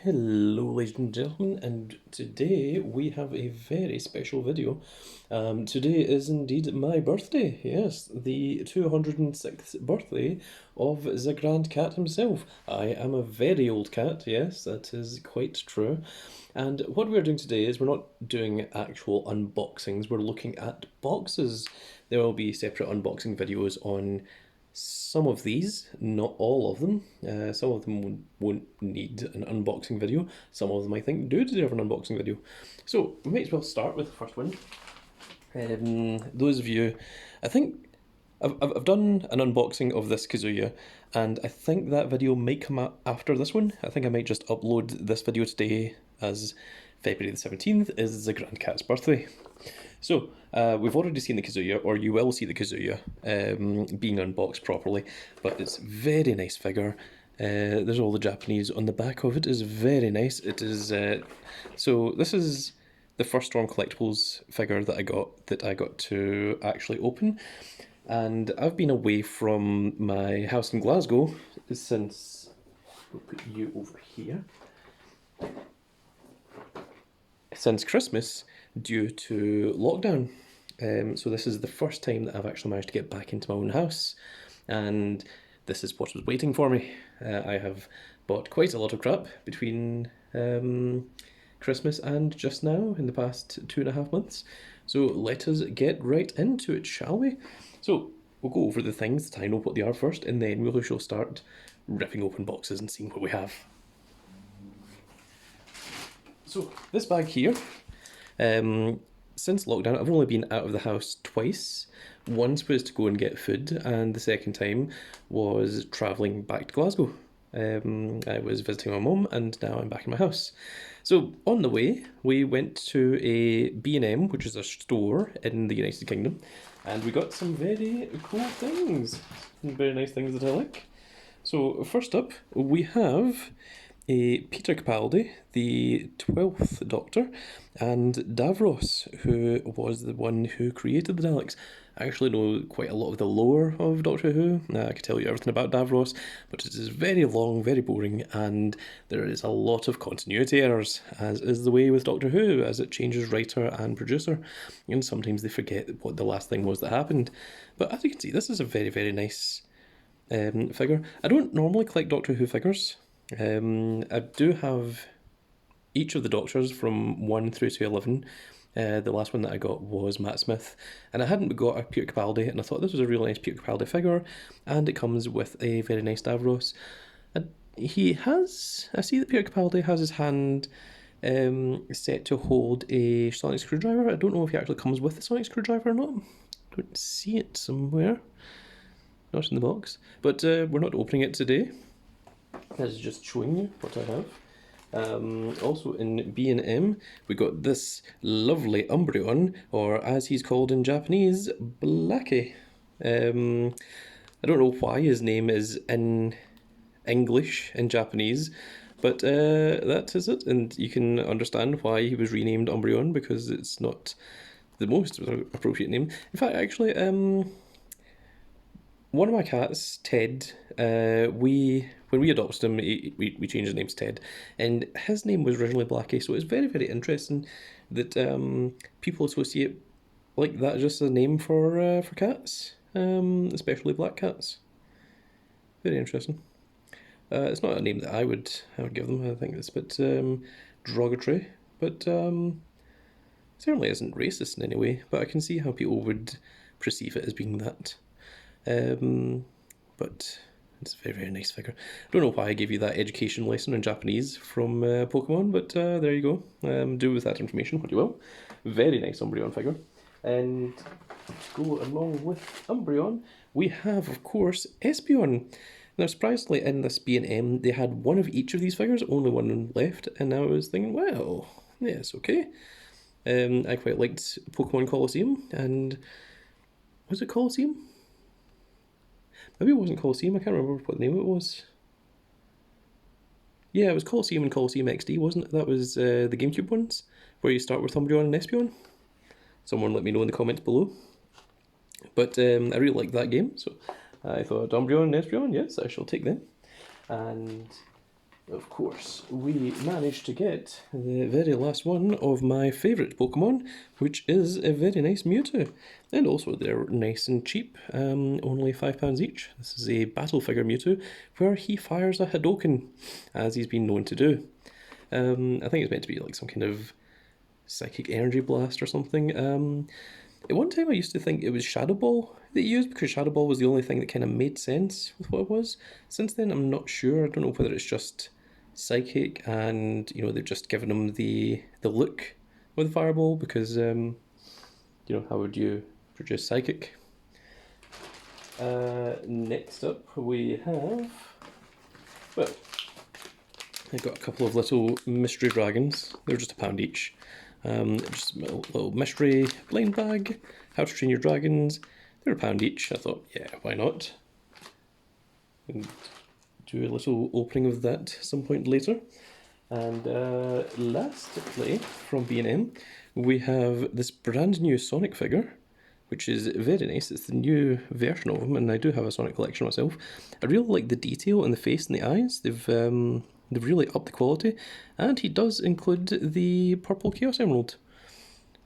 Hello ladies and gentlemen, and today we have a very special video. Today is indeed my birthday, yes, the 206th birthday of the Grand Cat himself. I am a very old cat, yes, that is quite true. And what we're doing today is we're not doing actual unboxings, we're looking at boxes. There will be separate unboxing videos on some of these, not all of them. Some of them won't need an unboxing video. Some of them, I think, do deserve an unboxing video. So, we might as well start with the first one. Those of you, I think I've done an unboxing of this Kazuya, and I think that video might come out after this one. I think I might just upload this video today, as February the 17th is the Grand Cat's birthday. So, we've already seen the Kazuya, or you will see the Kazuya being unboxed properly, but it's a very nice figure. There's all the Japanese on the back of it. Is very nice. It is, so this is the first Storm Collectibles figure that I got to actually open. And I've been away from my house in Glasgow since, we'll put you over here, since Christmas due to lockdown. So this is the first time that I've actually managed to get back into my own house, and this is what was waiting for me. I have bought quite a lot of crap between Christmas and just now in the past 2.5 months. So let us get right into it, shall we? So we'll go over the things that I know what they are first, and then we shall start ripping open boxes and seeing what we have. So this bag here, since lockdown, I've only been out of the house twice. Once was to go and get food, and the second time was travelling back to Glasgow. I was visiting my mum, and now I'm back in my house. So on the way, we went to a B&M, which is a store in the United Kingdom, and we got some very cool things, some very nice things that I like. So first up, we have a Peter Capaldi, the 12th Doctor, and Davros, who was the one who created the Daleks. I actually know quite a lot of the lore of Doctor Who. I could tell you everything about Davros, but it is very long, very boring, and there is a lot of continuity errors, as is the way with Doctor Who, as it changes writer and producer, and sometimes they forget what the last thing was that happened. But as you can see, this is a very, very nice figure. I don't normally collect Doctor Who figures. I do have each of the Doctors from 1 through to 11. The last one that I got was Matt Smith, and I hadn't got a Peter Capaldi, and I thought this was a really nice Peter Capaldi figure, and it comes with a very nice Davros. And he has, I see that Peter Capaldi has his hand set to hold a sonic screwdriver. I don't know if he actually comes with the sonic screwdriver or not. I don't see it somewhere. Not in the box, but we're not opening it today. This is just showing you what I have. Also in B&M, we got this lovely Umbreon, or as he's called in Japanese, Blackie. I don't know why his name is in English in Japanese, but that is it, and you can understand why he was renamed Umbreon, because it's not the most appropriate name. In fact, actually, one of my cats, Ted, when we adopted him, we changed his name to Ted, and his name was originally Blackie. So it's very, very interesting that people associate like that just a name for cats, especially black cats. Very interesting. It's not a name that I would give them. I think it's a bit derogatory, but certainly isn't racist in any way. But I can see how people would perceive it as being that. But it's a very, very nice figure. I don't know why I gave you that education lesson in Japanese from Pokemon, but there you go. Do with that information what you will. Very nice Umbreon figure. And to go along with Umbreon, we have, of course, Espeon. Now, surprisingly, in this B&M, they had one of each of these figures, only one left, and I was thinking, well, yes, okay. I quite liked Pokemon Colosseum, and was it Colosseum? Maybe it wasn't Colosseum, I can't remember what name it was. Yeah, it was Colosseum and Colosseum XD, wasn't it? That was the GameCube ones, where you start with Umbreon and Espeon. Someone let me know in the comments below. But I really liked that game, so I thought Umbreon and Espeon, yes, I shall take them. And of course, we managed to get the very last one of my favourite Pokemon, which is a very nice Mewtwo. And also they're nice and cheap, only £5 each. This is a battle figure Mewtwo, where he fires a Hadoken, as he's been known to do. I think it's meant to be like some kind of psychic energy blast or something. At one time I used to think it was Shadow Ball that he used, because Shadow Ball was the only thing that kind of made sense with what it was. Since then I'm not sure. I don't know whether it's just psychic and, you know, they've just given him the look with Fireball, because, you know, how would you produce psychic? Next up we have, well, I've got a couple of little mystery dragons. They're just £1 each. Just a little mystery blind bag. How to Train Your Dragons. They're £1 each. I thought, yeah, why not? And do a little opening of that some point later. And lastly, from B&M, we have this brand new Sonic figure, which is very nice. It's the new version of him, and I do have a Sonic collection myself. I really like the detail in the face and the eyes. They've really upped the quality, and he does include the purple Chaos Emerald,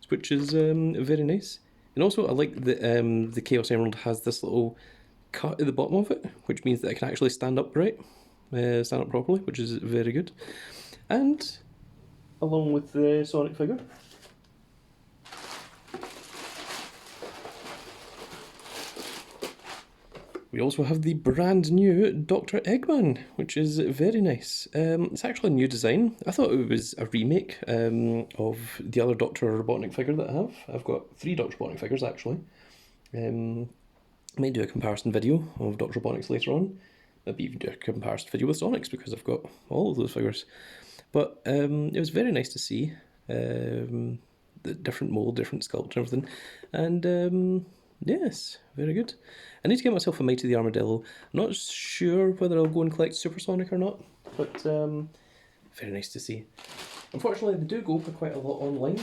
which is very nice. And also, I like that the Chaos Emerald has this little cut at the bottom of it, which means that it can actually stand upright, stand up properly, which is very good. And along with the Sonic figure, we also have the brand new Dr. Eggman, which is very nice. It's actually a new design. I thought it was a remake of the other Dr. Robotnik figure that I have. I've got 3 Dr. Robotnik figures actually. I might do a comparison video of Dr. Robotnik's later on. Maybe even do a comparison video with Sonic's, because I've got all of those figures. But it was very nice to see the different mould, different sculpt and everything. And yes, very good. I need to get myself a Mighty the Armadillo. I'm not sure whether I'll go and collect Supersonic or not, but very nice to see. Unfortunately, they do go for quite a lot online,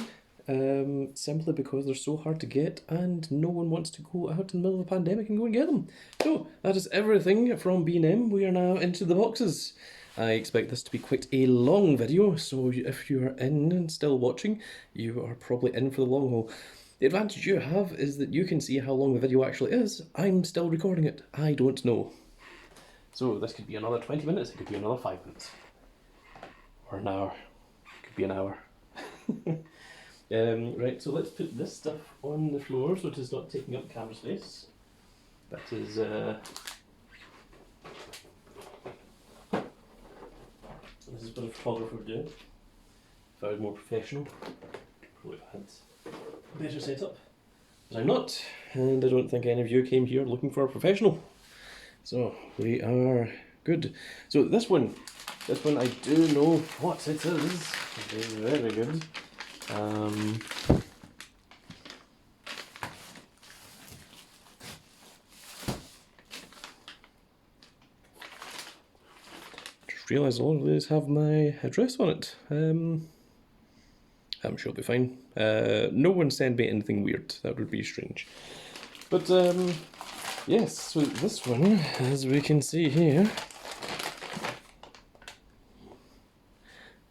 simply because they're so hard to get and no one wants to go out in the middle of a pandemic and go and get them. So, that is everything from B&M. We are now into the boxes. I expect this to be quite a long video, so if you are in and still watching, you are probably in for the long haul. The advantage you have is that you can see how long the video actually is. I'm still recording it. I don't know. So this could be another 20 minutes, it could be another 5 minutes. Or an hour. It could be an hour. Right, so let's put this stuff on the floor so it is not taking up camera space. That is... This is what a photographer would do. If I was more professional, probably had a better setup. But I'm not, and I don't think any of you came here looking for a professional. So we are good. So this one I do know what it is. It is very good. Just realised all of these have my address on it. I'm sure it'll be fine. No one send me anything weird. That would be strange. But yes, so this one, as we can see here,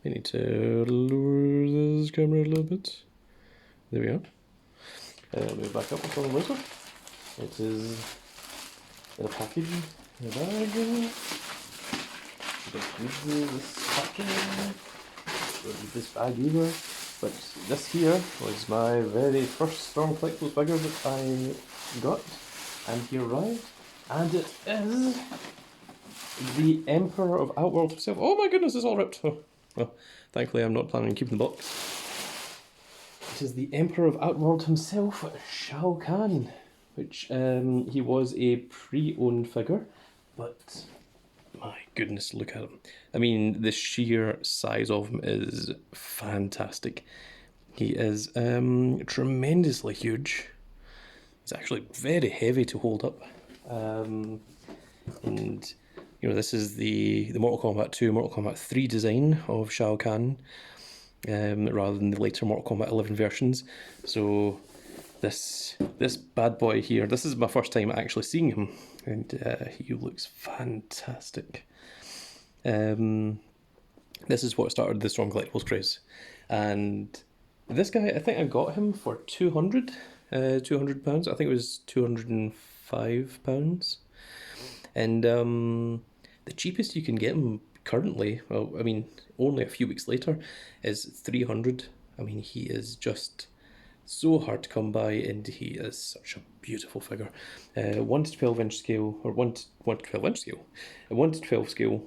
I need to lower this camera a little bit. There we are. Move back up a little later. It is in a package, in a bag. Should I use this package? Or use this bag either? But this here was my very first Storm Collectibles figure that I got, and he arrived, and it is the Emperor of Outworld himself. Oh my goodness, it's all ripped. Oh, well, thankfully I'm not planning on keeping the box. It is the Emperor of Outworld himself, Shao Khan, which he was a pre-owned figure, but my goodness, look at him. I mean, the sheer size of him is fantastic. He is tremendously huge. It's actually very heavy to hold up. And, you know, this is the Mortal Kombat 2, Mortal Kombat 3 design of Shao Kahn, rather than the later Mortal Kombat 11 versions. So this bad boy here, this is my first time actually seeing him, and he looks fantastic. This is what started the Storm Collectibles craze. And this guy, I think I got him for £200. £200. I think it was £205. And the cheapest you can get him currently, well, I mean, only a few weeks later, is 300. I mean, he is just so hard to come by, and he is such a beautiful figure. 1 to 12 inch scale, or 1 to 12 inch scale, 1 to 12 scale.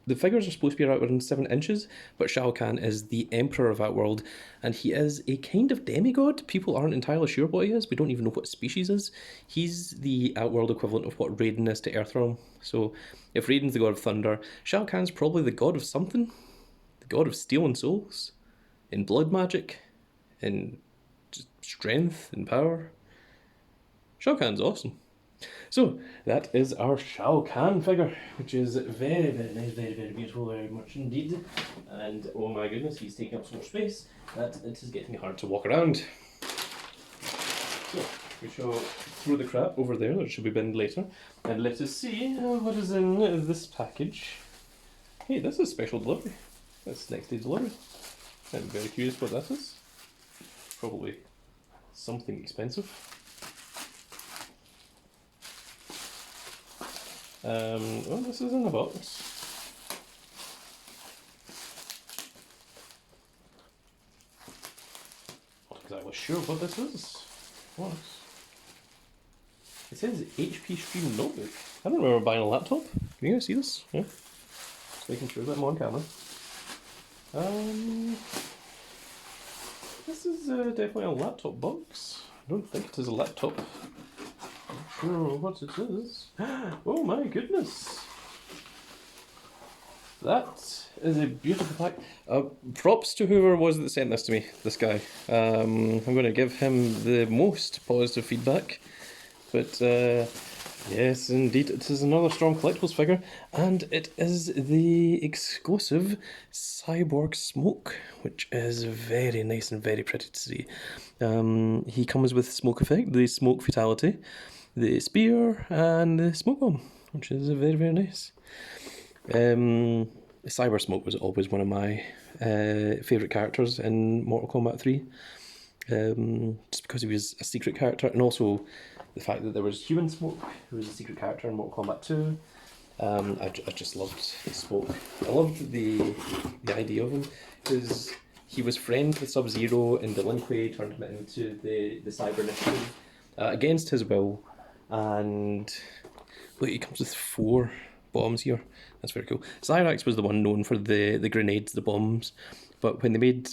The figures are supposed to be around 7 inches, but Shao Khan is the emperor of that world, and he is a kind of demigod. People aren't entirely sure what he is. We don't even know what species is. He's the Outworld equivalent of what Raiden is to Earthrealm. So if Raiden's the god of thunder, Shao Kahn's probably the god of something. The god of steel and souls, in blood magic, in just strength and power. Shao Kahn's awesome. So that is our Shao Khan figure, which is very, very nice, very, very beautiful, very much indeed. And oh my goodness, he's taking up so much space that it is getting hard to walk around. So we shall throw the crap over there that should be binned later, and let us see what is in this package. Hey, this is special delivery. That's next day delivery. I'm very curious what that is. Probably something expensive. Well, this is in the box. Not exactly sure what this is. What? It says HP Stream Notebook. I don't remember buying a laptop. Can you guys see this? Yeah. Just making sure that I'm on camera. This is definitely a laptop box. I don't think it is a laptop. Not sure what it is. Oh my goodness! That is a beautiful pack. Props to whoever was that sent this to me, this guy. I'm going to give him the most positive feedback. But yes, indeed, it is another Storm Collectibles figure, and it is the exclusive Cyborg Smoke, which is very nice and very pretty to see. He comes with Smoke Effect, the Smoke Fatality, the Spear, and the Smoke Bomb, which is very, very nice. Cyber Smoke was always one of my favourite characters in Mortal Kombat 3, just because he was a secret character, and also the fact that there was Human Smoke, who was a secret character in Mortal Kombat 2. I just loved Smoke. I loved the idea of him, because he was friends with Sub-Zero, and the Lin Kuei turned him into the Cyber Initiative against his will. And look, he comes with 4 bombs here. That's very cool. Cyrax was the one known for the grenades, the bombs. But when they made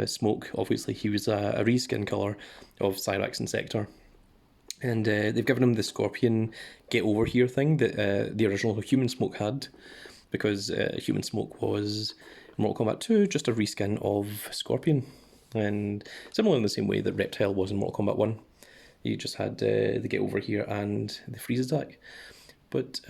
Smoke, obviously he was a reskin colour of Cyrax and Sector. And they've given him the Scorpion get over here thing that the original Human Smoke had, because Human Smoke was in Mortal Kombat 2 just a reskin of Scorpion, and similar in the same way that Reptile was in Mortal Kombat 1. You just had the get over here and the freeze attack. But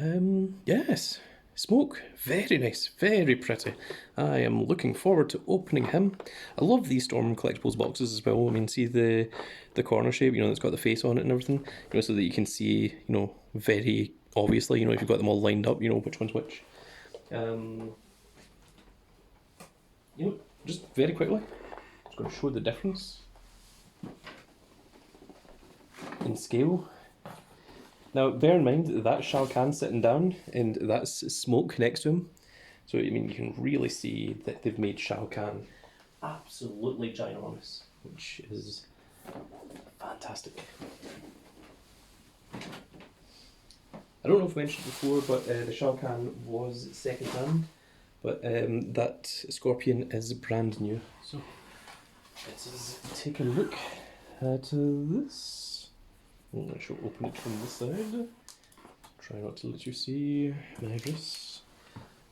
yes, Smoke, very nice, very pretty. I am looking forward to opening him. I love these Storm Collectibles boxes as well. I mean, see the corner shape, it's got the face on it and everything, so that you can see, very obviously, if you've got them all lined up, which one's which. Just very quickly, I'm just going to show the difference in scale. Now, bear in mind that Shao Kahn sitting down, and that's Smoke next to him. So, I mean, you can really see that they've made Shao Kahn absolutely ginormous, which is fantastic. I don't know if I mentioned before, but the Shao Kahn was second hand, but that Scorpion is brand new. So, let's take a look at this. I shall open it from this side. Try not to let you see my address.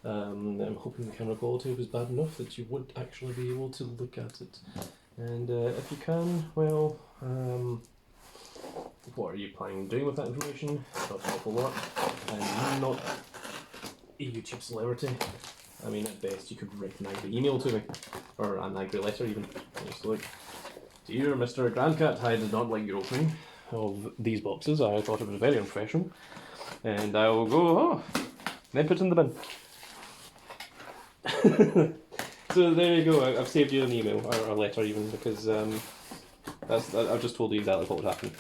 I'm hoping the camera quality was bad enough that you would actually be able to look at it. And if you can, well, what are you planning on doing with that information? Not an awful lot. I'm not a YouTube celebrity. I mean, at best you could write an angry email to me, or an angry letter even. Just like, dear Mr. Grandcat, I did not like your opening of these boxes. I thought it was very unprofessional, and I will go, then put it in the bin. So there you go. I've saved you an email or a letter even because I've just told you exactly what would happen.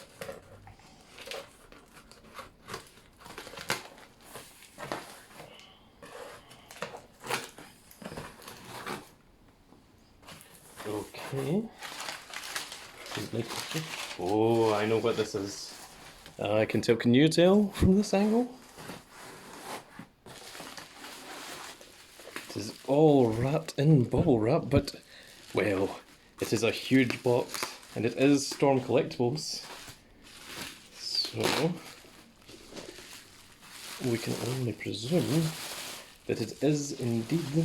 Okay. Oh, I know what this is. I can tell. Can you tell from this angle? It is all wrapped in bubble wrap, but, well, it is a huge box, and it is Storm Collectibles. So, we can only presume that it is indeed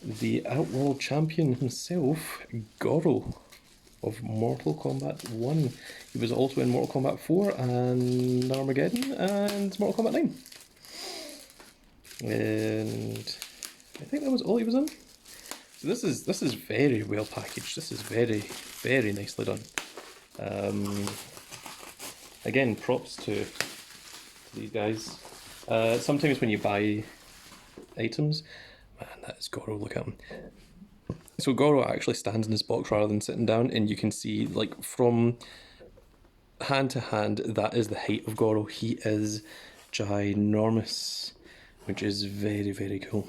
the Outlaw Champion himself, Goro, of Mortal Kombat 1. He was also in Mortal Kombat 4 and Armageddon and Mortal Kombat 9. And I think that was all he was in. So this is very well packaged. This is very, very nicely done. Again, props to these guys. Sometimes when you buy items, man, that is Goro, look at him. So Goro actually stands in his box rather than sitting down, and you can see, like, from hand to hand, that is the height of Goro. He is ginormous, which is very, very cool.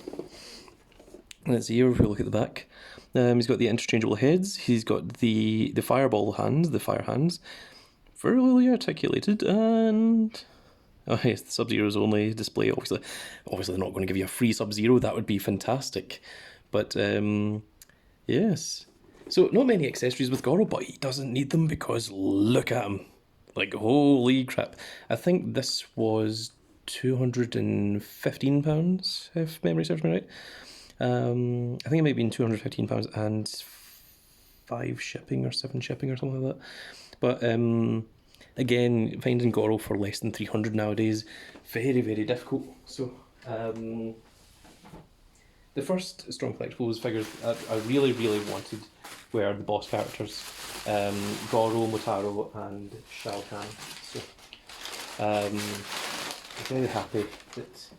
Let's see here if we look at the back. He's got the interchangeable heads, he's got the fireball hands, the fire hands, fairly articulated, and... oh yes, the Sub-Zero's only display, obviously they're not going to give you a free Sub-Zero, that would be fantastic. But, yes. So, not many accessories with Goro, but he doesn't need them because look at him. Like, holy crap. I think this was £215, if memory serves me right. I think it might have been £215 and 5 shipping or 7 shipping or something like that. But, again, finding Goro for less than 300 nowadays, very, very difficult. So, the first Strong Collectibles figures I really, really wanted were the boss characters, Goro, Motaro, and Shao Khan. So, I'm very happy that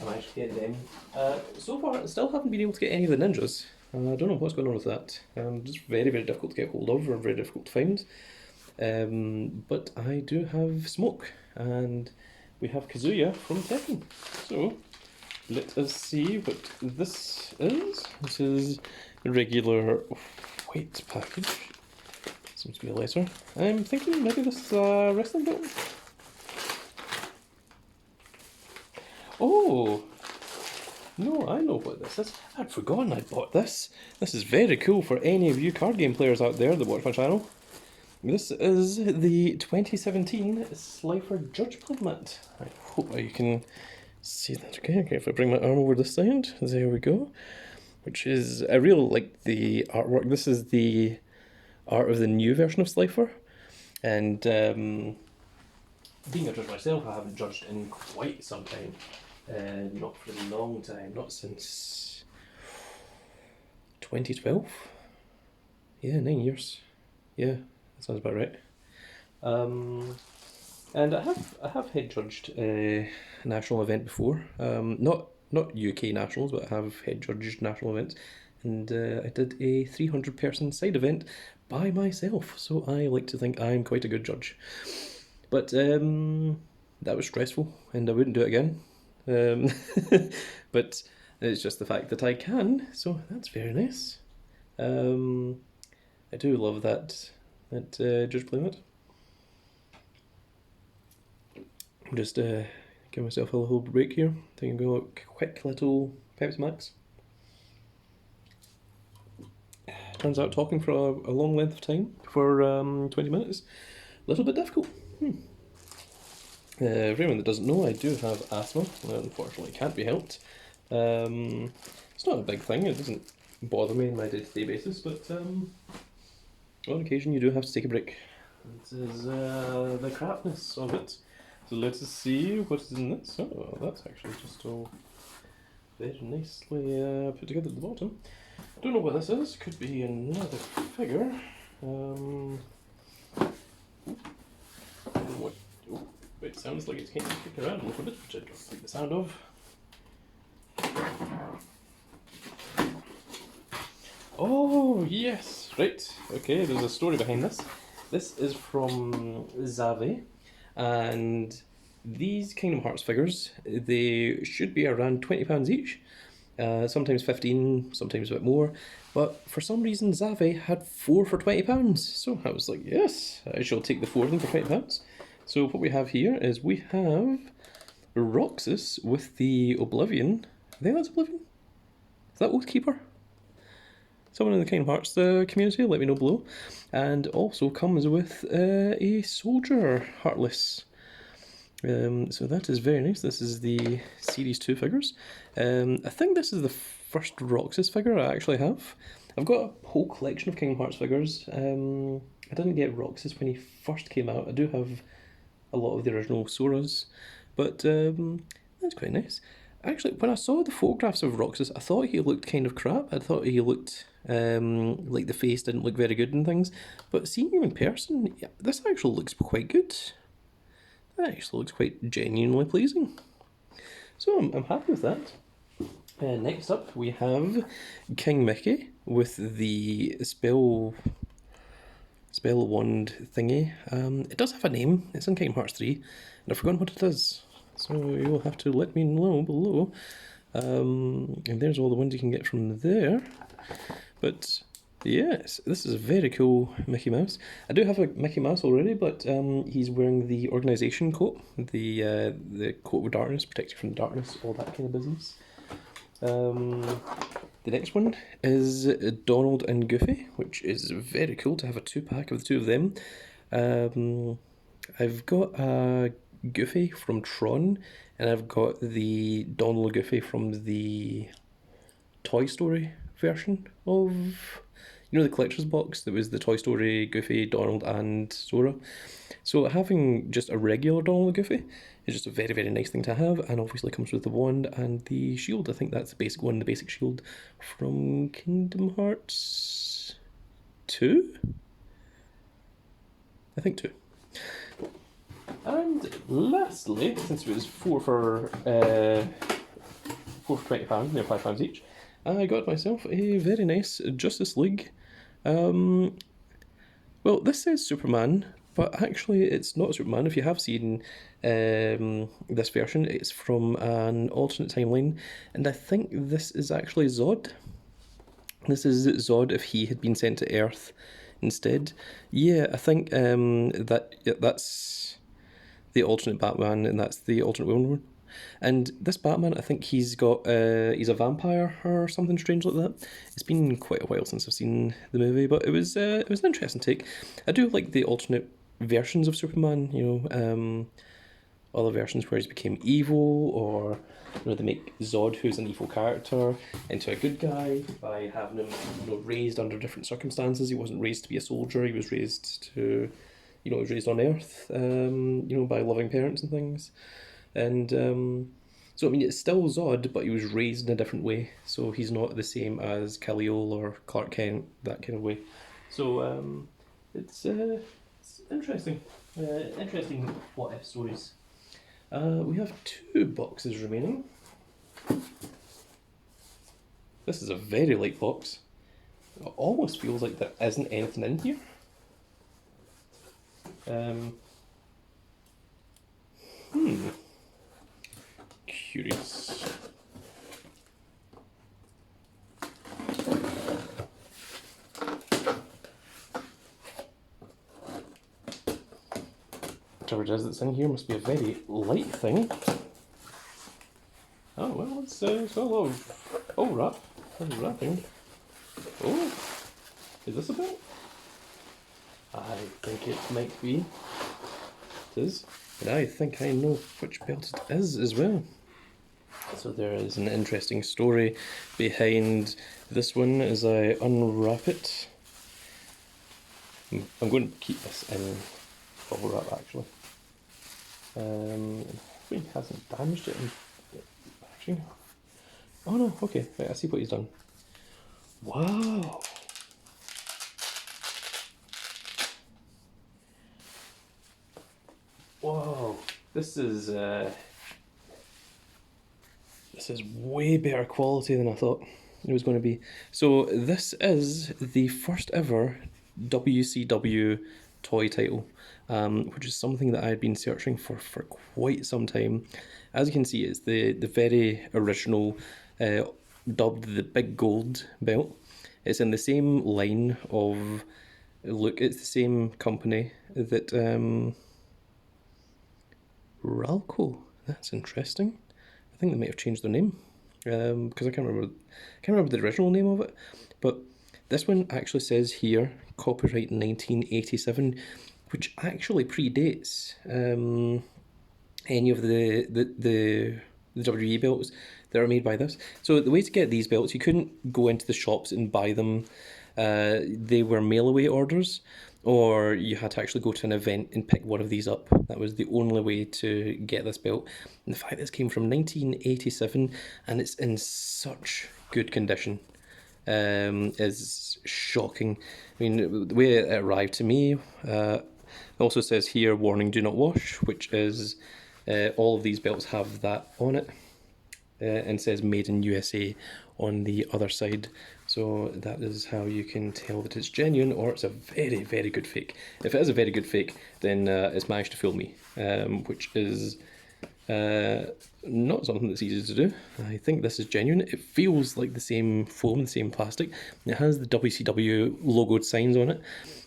I managed to get them. So far, I still haven't been able to get any of the ninjas. I don't know what's going on with that. Just very, very difficult to get hold of, or very difficult to find. But I do have Smoke, and we have Kazuya from Tekken. So, let us see what this is. This is a regular white package. Seems to be a letter. I'm thinking maybe this is a wrestling belt. Oh! No, I know what this is. I'd forgotten I'd bought this. This is very cool for any of you card game players out there that watch my channel. This is the 2017 Slifer Judge Mat. I hope you can see that. Okay, if I bring my arm over this side, there we go. Which is, I really like the artwork. This is the art of the new version of Slifer. And being a judge myself, I haven't judged in quite some time. Not for a long time, not since 2012. Yeah, 9 years. Yeah, that sounds about right. And I have head judged a national event before. Not UK nationals, but I have head judged national events. And I did a 300 person side event by myself, so I like to think I'm quite a good judge. But that was stressful, and I wouldn't do it again. But it's just the fact that I can, so that's very nice. I do love that judge playmat. I'm just give myself a little break here. I think I'm going to a quick little Pepsi Max. Turns out talking for a long length of time, for 20 minutes, a little bit difficult. For anyone that doesn't know, I do have asthma. Unfortunately, it can't be helped. It's not a big thing, it doesn't bother me on my day-to-day basis, but on occasion you do have to take a break. This is the crapness of it. So let us see what is in this. Oh, that's actually just all very nicely put together at the bottom. Don't know what this is, could be another figure. What? It sounds like it's kind of kicking around a little bit, which I don't like the sound of. Oh, yes. Right. Okay, there's a story behind this. This is from Zave, and these Kingdom Hearts figures, they should be around £20 each. Sometimes 15, sometimes a bit more. But for some reason, Zave had four for £20. So I was like, yes, I shall take the four of them for £20. So what we have here is we have Roxas with the Oblivion. I think that's Oblivion. Is that Oathkeeper? Someone in the Kingdom Hearts community, let me know below. And also comes with a soldier, Heartless. So that is very nice. This is the Series 2 figures. I think this is the first Roxas figure I actually have. I've got a whole collection of Kingdom Hearts figures. I didn't get Roxas when he first came out. I do have a lot of the original Soras, but that's quite nice. Actually, when I saw the photographs of Roxas, I thought he looked kind of crap. I thought he looked like the face didn't look very good and things. But seeing him in person, yeah, this actually looks quite good. That actually looks quite genuinely pleasing. So I'm happy with that. Next up, we have King Mickey with the spell wand thingy. It does have a name. It's in Kingdom Hearts 3, and I've forgotten what it is. So you'll have to let me know below. And there's all the ones you can get from there. But yes, this is a very cool Mickey Mouse. I do have a Mickey Mouse already, but he's wearing the organisation coat, the coat of darkness, protect you from the darkness, all that kind of business. The next one is Donald and Goofy, which is very cool to have a 2-pack of the two of them. I've got a Goofy from Tron, and I've got the Donald Goofy from the Toy Story version of, the collector's box that was the Toy Story, Goofy, Donald, and Sora. So having just a regular Donald Goofy is just a very, very nice thing to have, and obviously comes with the wand and the shield. I think that's the basic one, the basic shield from Kingdom Hearts 2? I think 2. And lastly, since it was four for £20, near £5 each, I got myself a very nice Justice League. Well, this says Superman, but actually it's not Superman. If you have seen this version, it's from an alternate timeline, and I think this is actually Zod. This is Zod if he had been sent to Earth instead. Yeah, I think that's the alternate Batman, and that's the alternate Wonder. And this Batman, I think he's a vampire or something strange like that. It's been quite a while since I've seen the movie, but it was an interesting take. I do like the alternate versions of Superman. Other versions where he's became evil, or they make Zod, who's an evil character, into a good guy by having him raised under different circumstances. He wasn't raised to be a soldier. He was raised to he was raised on Earth, by loving parents and things. And so, I mean, it's still Zod, but he was raised in a different way. So he's not the same as Kal-El or Clark Kent, that kind of way. So it's interesting. Interesting what-if stories. We have 2 boxes remaining. This is a very light box. It almost feels like there isn't anything in here. Curious. Whatever it is that's in here must be a very light thing. Oh well, it's a lot of wrap. There's wrapping. Oh, is this a belt? I think it might be. It is. And I think I know which belt it is as well. So there is an interesting story behind this one as I unwrap it. I'm going to keep this in bubble wrap actually. Hopefully he hasn't damaged it in packaging. Oh no, okay, right, I see what he's done. Wow! Whoa, this is way better quality than I thought. it was going to be. So this is the first ever WCW toy title, which is something that I had been searching for quite some time. As you can see, it's the very original, dubbed the Big Gold belt. It's in the same line of look. It's the same company that Ralco. That's interesting. I think they might have changed their name because I can't remember the original name of it. But this one actually says here copyright 1987, which actually predates any of the WWE belts that are made by this. So the way to get these belts, you couldn't go into the shops and buy them. They were mail away orders, or you had to actually go to an event and pick one of these up. That was the only way to get this belt. And the fact this came from 1987 and it's in such good condition is shocking. I mean, the way it arrived to me, it also says here, warning, do not wash, which is all of these belts have that on it. And says made in USA on the other side. So that is how you can tell that it's genuine or it's a very, very good fake. If it is a very good fake, then it's managed to fool me, which is not something that's easy to do. I think this is genuine. It feels like the same foam, the same plastic. It has the WCW logoed signs on it.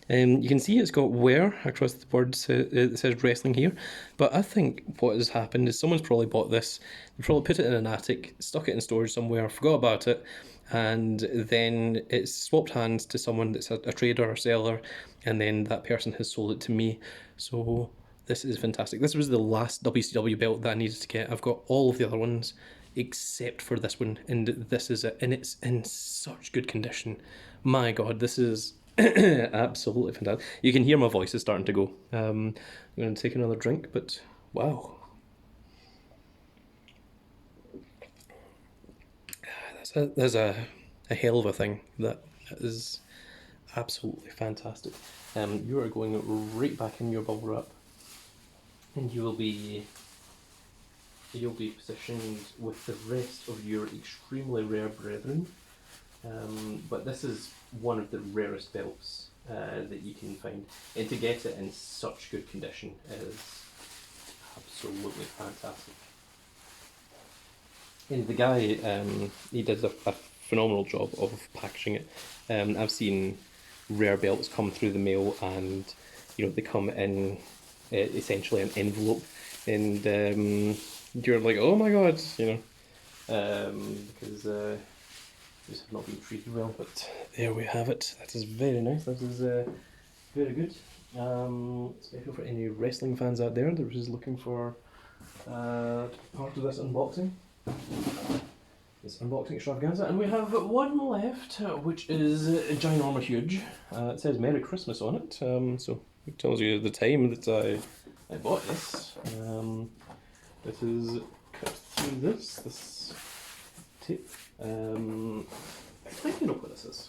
You can see it's got wear across the words. It says wrestling here. But I think what has happened is someone's probably bought this, they probably put it in an attic, stuck it in storage somewhere, forgot about it, and then it's swapped hands to someone that's a trader or seller, and then that person has sold it to me. So this is fantastic. This was the last WCW belt that I needed to get. I've got all of the other ones except for this one, and this is it, and it's in such good condition. My God, this is absolutely fantastic. You can hear my voice is starting to go. I'm going to take another drink, but wow. That's a hell of a thing. That is absolutely fantastic. You are going right back in your bubble wrap, and you'll be positioned with the rest of your extremely rare brethren. But this is one of the rarest belts that you can find, and to get it in such good condition is absolutely fantastic. And the guy, he did a phenomenal job of packaging it. I've seen rare belts come through the mail, and they come in essentially an envelope, and you're like, oh my God, because just have not been treated well. But there we have it. That is very nice. That is very good. Especially for any wrestling fans out there that are just looking for part of this unboxing. This unboxing extravaganza, and we have one left, which is ginormous huge. It says Merry Christmas on it, so it tells you the time that I bought this. This is cut through this tape. I think you know what this is.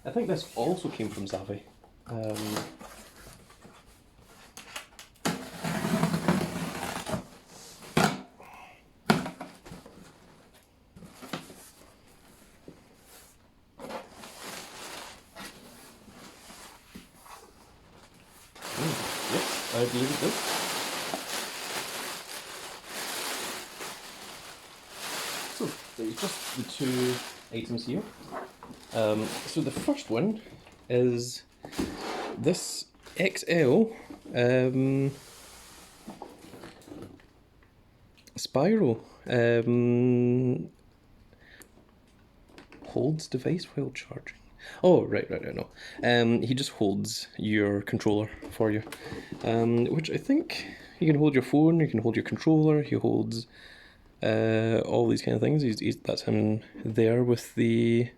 I think this also came from Zavi. Yes, I believe it does. So, there's just the two items here. So the first one is this XL Spyro holds device while charging. Oh, right, no. He just holds your controller for you, which I think you can hold your phone, you can hold your controller, he holds all these kind of things. That's him there with the,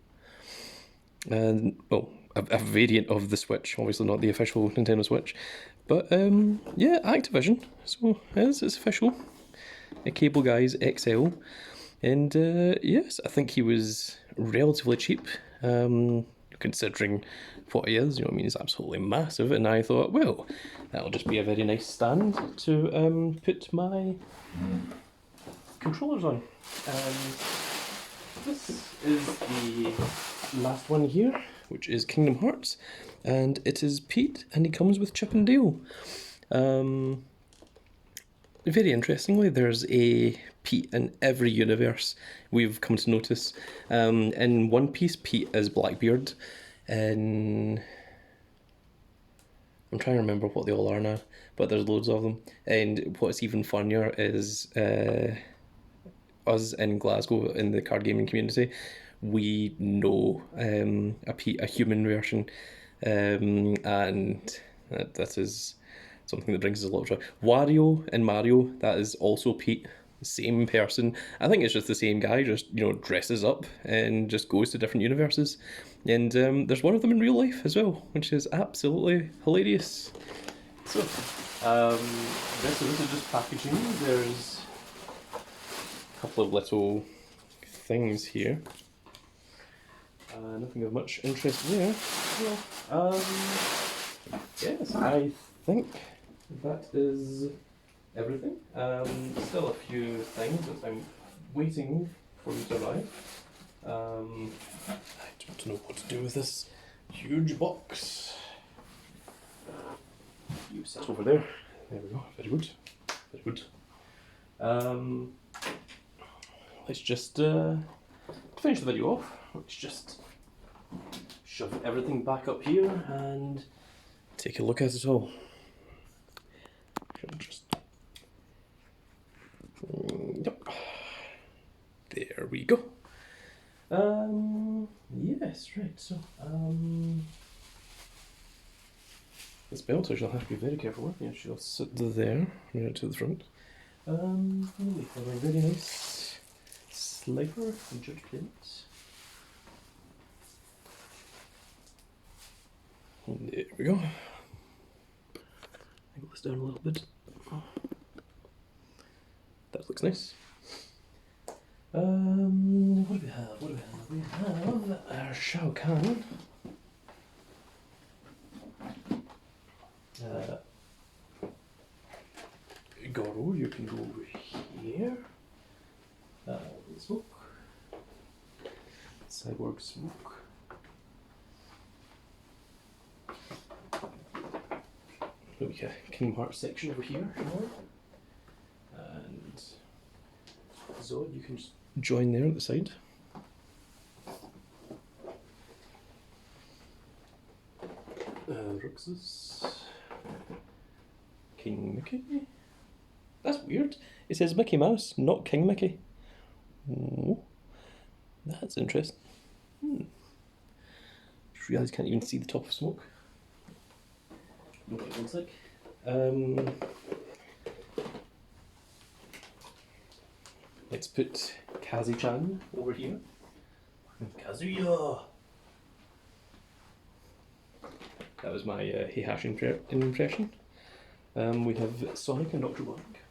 a variant of the Switch, obviously not the official Nintendo Switch, but yeah, Activision, so it's official. A Cable Guys XL, and yes, I think he was relatively cheap, considering what he is. He's absolutely massive, and I thought, well, that'll just be a very nice stand to put my controllers on. This is the last one here, which is Kingdom Hearts, and it is Pete, and he comes with Chip and Dale. Very interestingly, there's a Pete in every universe we've come to notice. In One Piece, Pete is Blackbeard. In... I'm trying to remember what they all are now, but there's loads of them. And what's even funnier is us in Glasgow in the card gaming community, we know a human version, and that is something that brings us a lot of joy. Wario in Mario, that is also Pete, same person. I think it's just the same guy, just dresses up and just goes to different universes. And there's one of them in real life as well, which is absolutely hilarious. So, this is just packaging. There's a couple of little things here. Nothing of much interest there. Well, yes, I think that is everything. Still a few things that I'm waiting for you to arrive. I don't know what to do with this huge box. You sit over there. There we go. Very good. Very good. Let's just finish the video off. Let's just shove everything back up here and take a look at it all. Just yep. There we go. Yes, right. So this belt I shall have to be very careful with. Yeah, she'll sit there, right to the front. We have a very nice sliper and judge plate. There we go. Angle this down a little bit. That looks nice. What do we have? What do we have? We have our Shao Khan. Goro, you can go over here. Smoke. Cyborg Smoke. Okay, Kingdom Hearts section over here. And Zod, you can just join there at the side. Roxas. King Mickey. That's weird. It says Mickey Mouse, not King Mickey. Oh, that's interesting. Just realised I can't even see the top of Smoke. Know what it looks like. Let's put Kazi-chan over here. Kazuya! That was my Heihachi impression. We have Sonic and Dr. Black.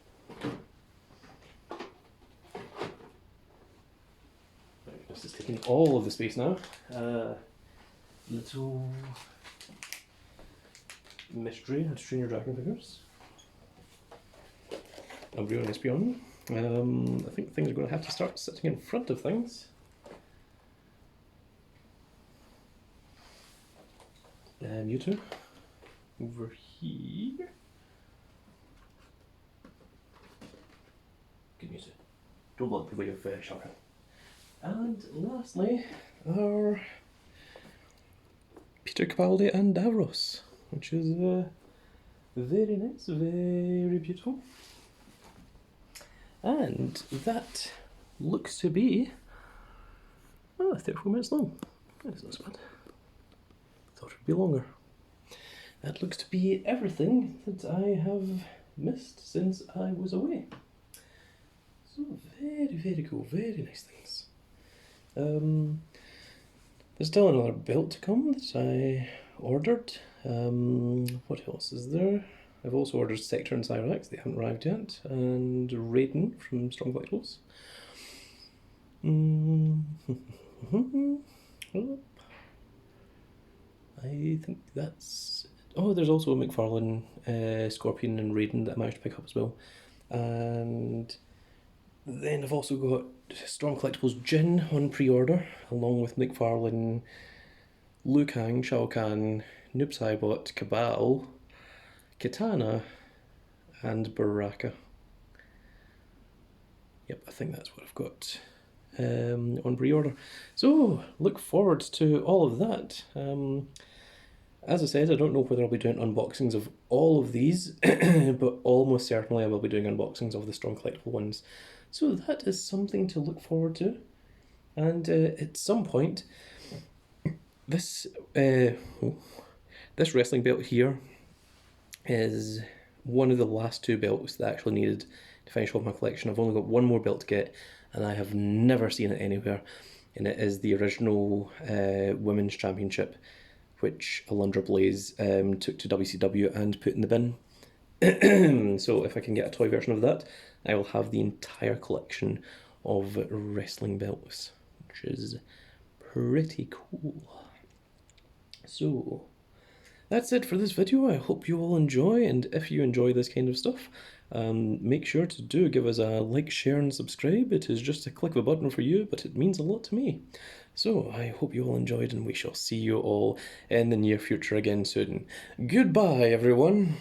This is taking all of the space now. Little mystery and Stranger Dragon figures. Umbreon and Espeon. I think things are going to have to start sitting in front of things. Mewtwo. Over here. Good Mewtwo. Don't block the way of Shao Khan. And lastly, our Peter Capaldi and Davros, which is very nice, very beautiful. And that looks to be 34 minutes long. That's not so bad. Thought it would be longer. That looks to be everything that I have missed since I was away. So very, very cool, very nice things. There's still another belt to come that I ordered. What else is there? I've also ordered Sector and Cyrax, they haven't arrived yet, and Raiden from Strong Vitals. I think that's... Oh, there's also a McFarlane, Scorpion and Raiden that I managed to pick up as well. And then I've also got Storm Collectibles Jin on pre-order, along with McFarlane, Liu Kang, Shao Khan, Noob Saibot, Cabal, Kitana, and Baraka. Yep, I think that's what I've got on pre-order. So, look forward to all of that. As I said, I don't know whether I'll be doing unboxings of all of these, but almost certainly I will be doing unboxings of the Strong Collectible ones. So that is something to look forward to. And at some point, this this wrestling belt here is one of the last two belts that I actually needed to finish off my collection. I've only got one more belt to get, and I have never seen it anywhere. And it is the original Women's Championship, which Alundra Blaze took to WCW and put in the bin. So if I can get a toy version of that, I will have the entire collection of wrestling belts, which is pretty cool. So that's it for this video. I hope you all enjoy, and if you enjoy this kind of stuff, make sure to give us a like, share, and subscribe. It is just a click of a button for you, but it means a lot to me. So I hope you all enjoyed, and we shall see you all in the near future again soon. Goodbye, everyone.